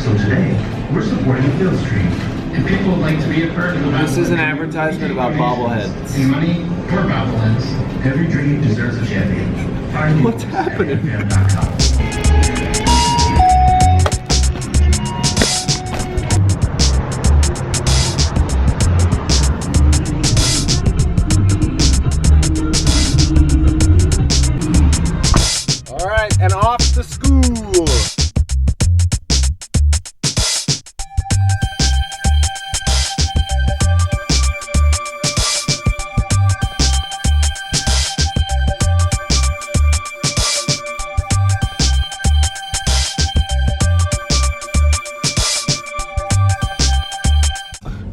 So today, we're supporting the field stream. If people would like to be a part of the This is an advertisement about bobbleheads. Any money or bobbleheads, every dream deserves a champion. Find What's happening? All right, and off to school.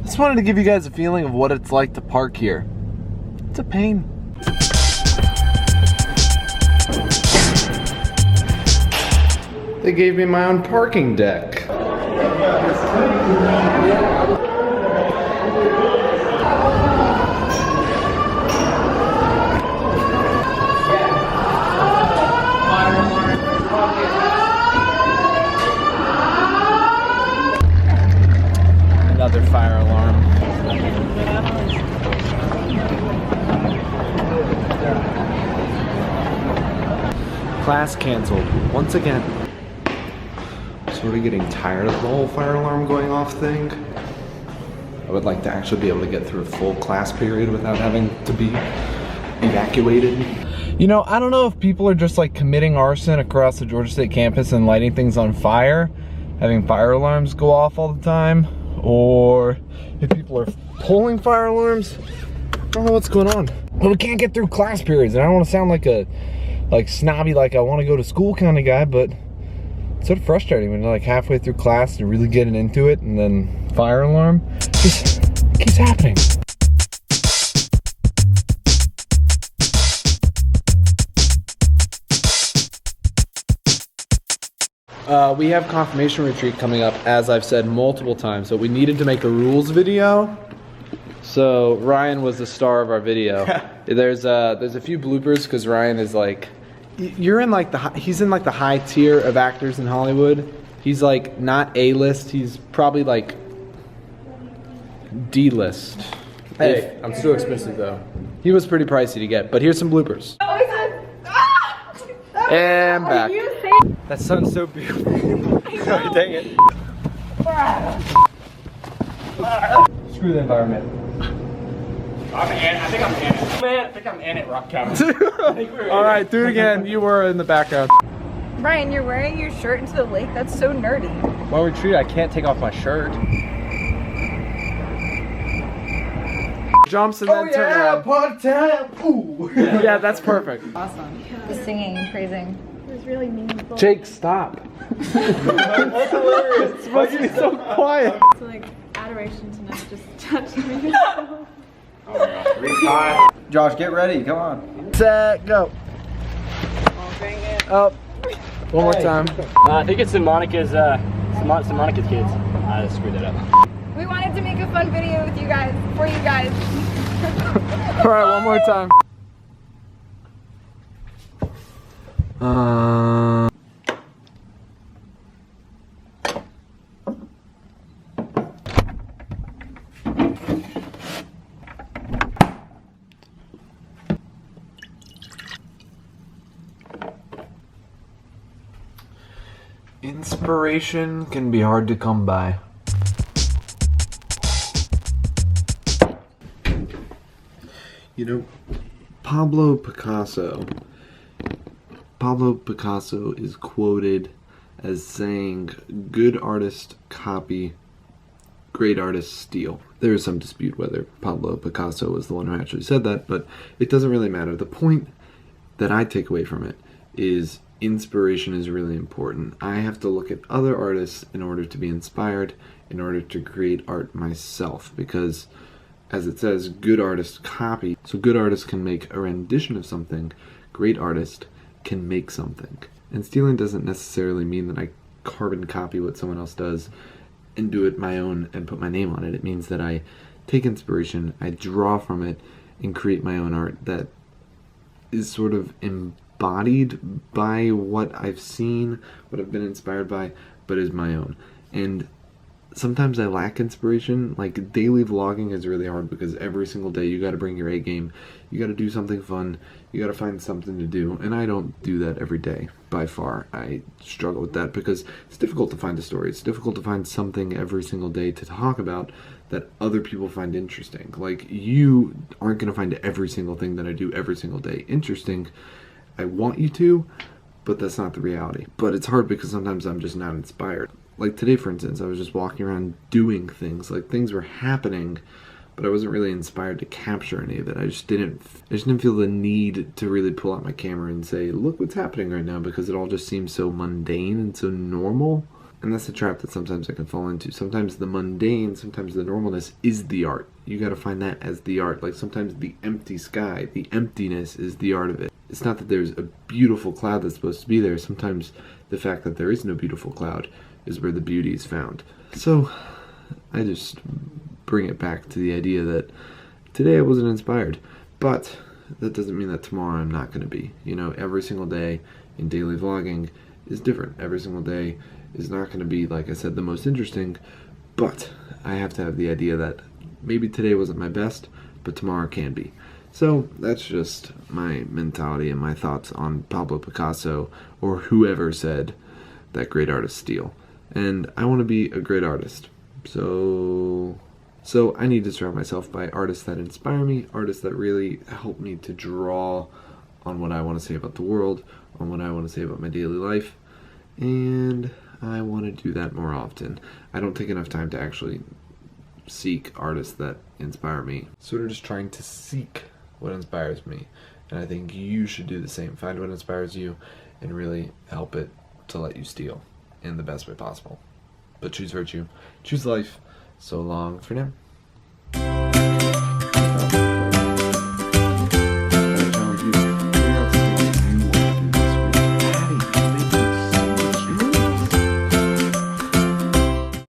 Just wanted to give you guys a feeling of what it's like to park here. It's a pain. They gave me my own parking deck. Another fire alarm. Class canceled once again. Sort of getting tired of the whole fire alarm going off thing. I would like to actually be able to get through a full class period without having to be evacuated. You know, I don't know if people are just like committing arson across the Georgia State campus and lighting things on fire, having fire alarms go off all the time, or if people are pulling fire alarms. I don't know what's going on. But we can't get through class periods, and I don't want to sound like a snobby, like I want to go to school kind of guy, but it's sort of frustrating when you're like halfway through class and you're really getting into it, and then fire alarm just keeps happening. We have confirmation retreat coming up, as I've said multiple times, but we needed to make a rules video. So Ryan was the star of our video. There's a few bloopers because Ryan is like, he's in like the high tier of actors in Hollywood. He's like not A-list, he's probably like D-list. Hey, I'm still expensive though. He was pretty pricey to get, but here's some bloopers. And back. That sun's so beautiful. Sorry, dang it. Screw the environment. I think I'm in it. Man, I think I'm in it, Rock County. Alright, do it again. You were in the background. Ryan, you're wearing your shirt into the lake? That's so nerdy. While retreat, I can't take off my shirt. Jumps and then turn around. Party time! Ooh! Yeah, that's perfect. Awesome. The singing and praising. It was really meaningful. Jake, stop. That's hilarious. It's supposed to be so quiet. It's like adoration to not just touch me. Oh my gosh. Josh, get ready. Come on. Set, go. Up. One more time. I think it's Monica's kids. I screwed that up. We wanted to make a fun video with you guys, for you guys. Alright, one more time. Inspiration can be hard to come by. You know, Pablo Picasso is quoted as saying, "Good artists copy, great artists steal." There is some dispute whether Pablo Picasso was the one who actually said that, but it doesn't really matter. The point that I take away from it is inspiration is really important. I have to look at other artists in order to be inspired, in order to create art myself, because as it says, good artists copy. So good artists can make a rendition of something, great artists can make something. And stealing doesn't necessarily mean that I carbon copy what someone else does and do it my own and put my name on it. It means that I take inspiration, I draw from it, and create my own art that is sort of embodied by what I've seen, what I've been inspired by, but is my own. And sometimes I lack inspiration. Like, daily vlogging is really hard because every single day you got to bring your A game. You got to do something fun. You got to find something to do. And I don't do that every day, by far. I struggle with that because it's difficult to find a story. It's difficult to find something every single day to talk about that other people find interesting. Like, you aren't going to find every single thing that I do every single day interesting. I want you to, but that's not the reality. But it's hard because sometimes I'm just not inspired. Like today, for instance, I was just walking around doing things. Like, things were happening, but I wasn't really inspired to capture any of it. I just didn't feel the need to really pull out my camera and say, look what's happening right now, because it all just seems so mundane and so normal. And that's a trap that sometimes I can fall into. Sometimes the mundane, sometimes the normalness is the art. You gotta find that as the art. Like, sometimes the empty sky, the emptiness is the art of it. It's not that there's a beautiful cloud that's supposed to be there. Sometimes the fact that there is no beautiful cloud is where the beauty is found. So I just bring it back to the idea that today I wasn't inspired, but that doesn't mean that tomorrow I'm not going to be. You know, every single day in daily vlogging is different. Every single day is not going to be, like I said, the most interesting, but I have to have the idea that maybe today wasn't my best, but tomorrow can be. So that's just my mentality and my thoughts on Pablo Picasso, or whoever said that great artists steal. And I want to be a great artist. So I need to surround myself by artists that inspire me, artists that really help me to draw on what I want to say about the world, on what I want to say about my daily life. And I want to do that more often. I don't take enough time to actually seek artists that inspire me. Sort of just trying to seek what inspires me. And I think you should do the same. Find what inspires you and really help it to let you steal in the best way possible. But choose virtue, choose life. So long for now.